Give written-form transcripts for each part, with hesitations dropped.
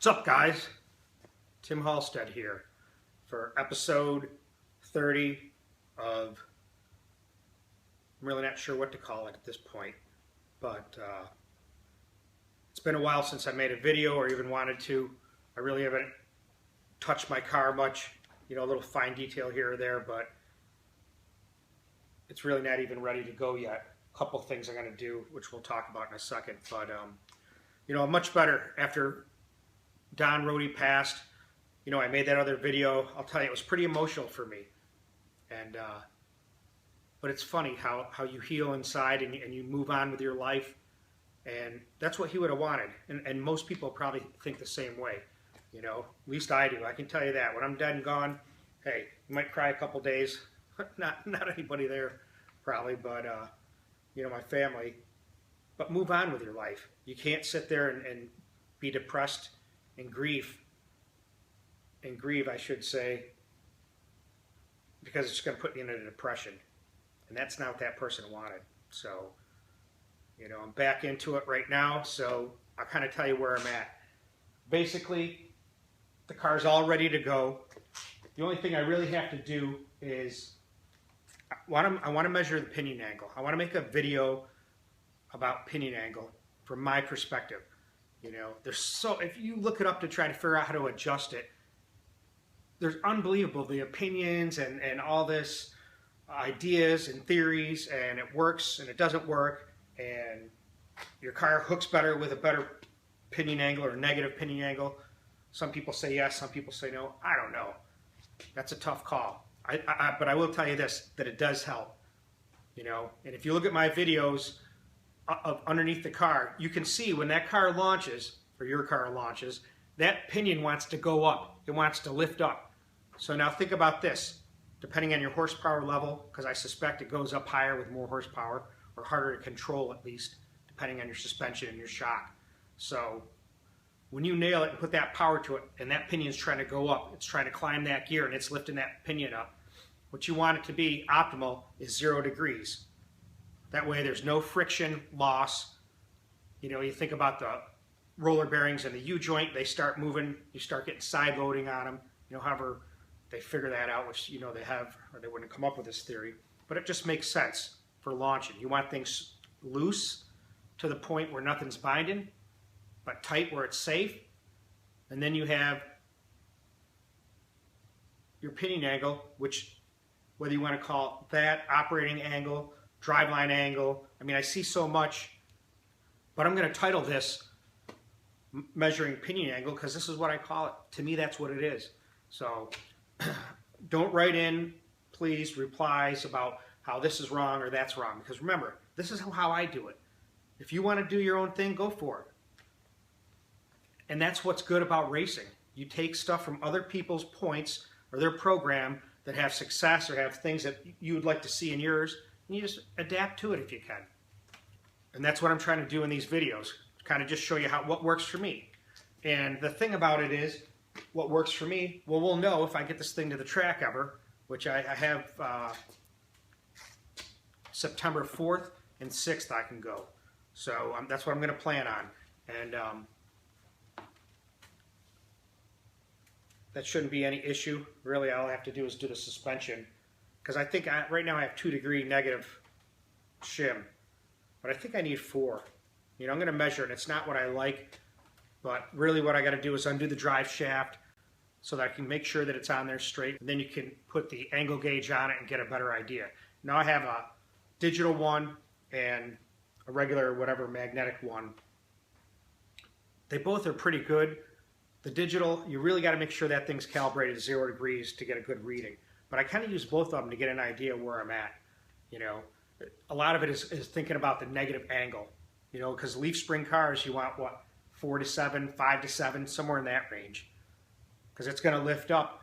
What's up, guys? Tim Halstead here for episode 30 of, I'm really not sure what to call it at this point, but it's been a while since I made a video or even wanted to. I really haven't touched my car much, you know, a little fine detail here or there, but it's really not even ready to go yet. A couple things I'm going to do, which we'll talk about in a second, but you know, much better after Donn Rhode passed. You know, I made that other video. I'll tell you, it was pretty emotional for me. And but it's funny how you heal inside and you move on with your life. And that's what he would have wanted. And most people probably think the same way. You know, at least I do. I can tell you that. When I'm dead and gone, hey, you might cry a couple days. Not anybody there, probably, but you know, my family. But move on with your life. You can't sit there and be depressed and grieve, I should say, because it's going to put you in a depression. And that's not what that person wanted. So, you know, I'm back into it right now, so I'll kind of tell you where I'm at. Basically, the car's all ready to go. The only thing I really have to do is, I want to measure the pinion angle. I want to make a video about pinion angle from my perspective. You know, if you look it up to try to figure out how to adjust it, there's unbelievable, the opinions and all this ideas and theories, and it works and it doesn't work, and your car hooks better with a better pinion angle or negative pinion angle. Some people say yes, some people say no. I don't know. That's a tough call. But I will tell you this, that it does help. You know, and if you look at my videos of underneath the car, you can see when that car launches, or your car launches, that pinion wants to go up. It wants to lift up. So now think about this. Depending on your horsepower level, because I suspect it goes up higher with more horsepower, or harder to control at least, depending on your suspension and your shock. So when you nail it and put that power to it, and that pinion's trying to go up, it's trying to climb that gear, and it's lifting that pinion up, what you want it to be optimal is 0 degrees. That way there's no friction loss. You know, you think about the roller bearings and the U-joint, they start moving, you start getting side loading on them. You know, however they figure that out, which, you know, they have, or they wouldn't come up with this theory. But it just makes sense for launching. You want things loose to the point where nothing's binding, but tight where it's safe. And then you have your pinion angle, which, whether you want to call that operating angle, driveline angle. I mean, I see so much, but I'm going to title this measuring pinion angle because this is what I call it. To me, that's what it is. So don't write in, please, replies about how this is wrong or that's wrong, because remember, this is how I do it. If you want to do your own thing, go for it. And that's what's good about racing. You take stuff from other people's points or their program that have success or have things that you would like to see in yours, and you just adapt to it if you can. And that's what I'm trying to do in these videos, kind of just show you what works for me. And the thing about it is, what works for me, well, we'll know if I get this thing to the track ever, which I have September 4th and 6th I can go. So that's what I'm going to plan on. And that shouldn't be any issue. Really, all I have to do is do the suspension. Because I think right now I have 2 degree negative shim. But I think I need 4. You know, I'm going to measure it. It's not what I like. But really what I got to do is undo the drive shaft so that I can make sure that it's on there straight. And then you can put the angle gauge on it and get a better idea. Now I have a digital one and a regular whatever magnetic one. They both are pretty good. The digital, you really got to make sure that thing's calibrated 0 degrees to get a good reading. But I kind of use both of them to get an idea where I'm at. You know, a lot of it is thinking about the negative angle. You know, because leaf spring cars, you want what, 4 to 7, 5 to 7, somewhere in that range. Because it's going to lift up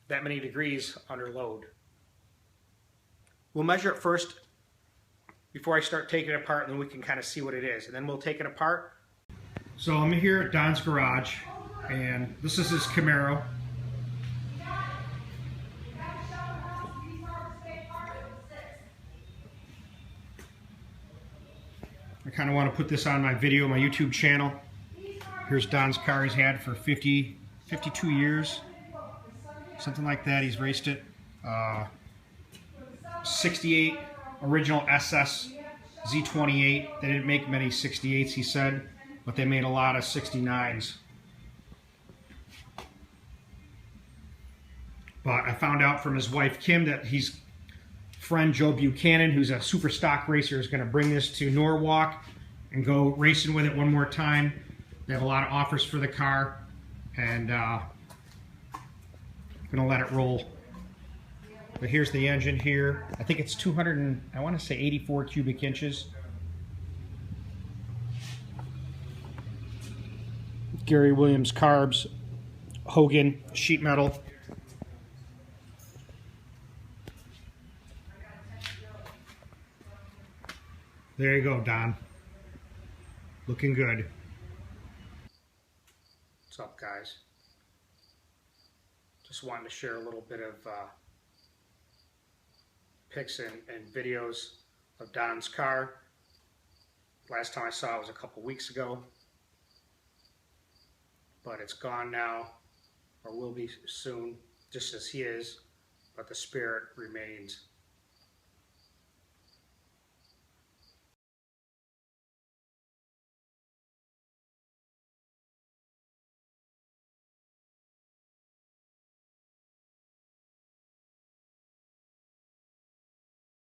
that many degrees under load. We'll measure it first before I start taking it apart, and then we can kind of see what it is. And then we'll take it apart. So I'm here at Donn's garage, and this is his Camaro. I kind of want to put this on my video, my YouTube channel. Here's Donn's car he's had for 52 years. Something like that. He's raced it. 68 original SS Z28. They didn't make many 68s, he said, but they made a lot of 69s. But I found out from his wife Kim that his friend Joe Buchanan, who's a super stock racer, is going to bring this to Norwalk and go racing with it one more time. They have a lot of offers for the car, and going to let it roll. But here's the engine here. I think it's 200 and I want to say 84 cubic inches. Gary Williams carbs, Hogan sheet metal. There you go, Don. Looking good. What's up, guys? Just wanted to share a little bit of pics and videos of Don's car. Last time I saw it was a couple weeks ago, but it's gone now, or will be soon, just as he is, but the spirit remains.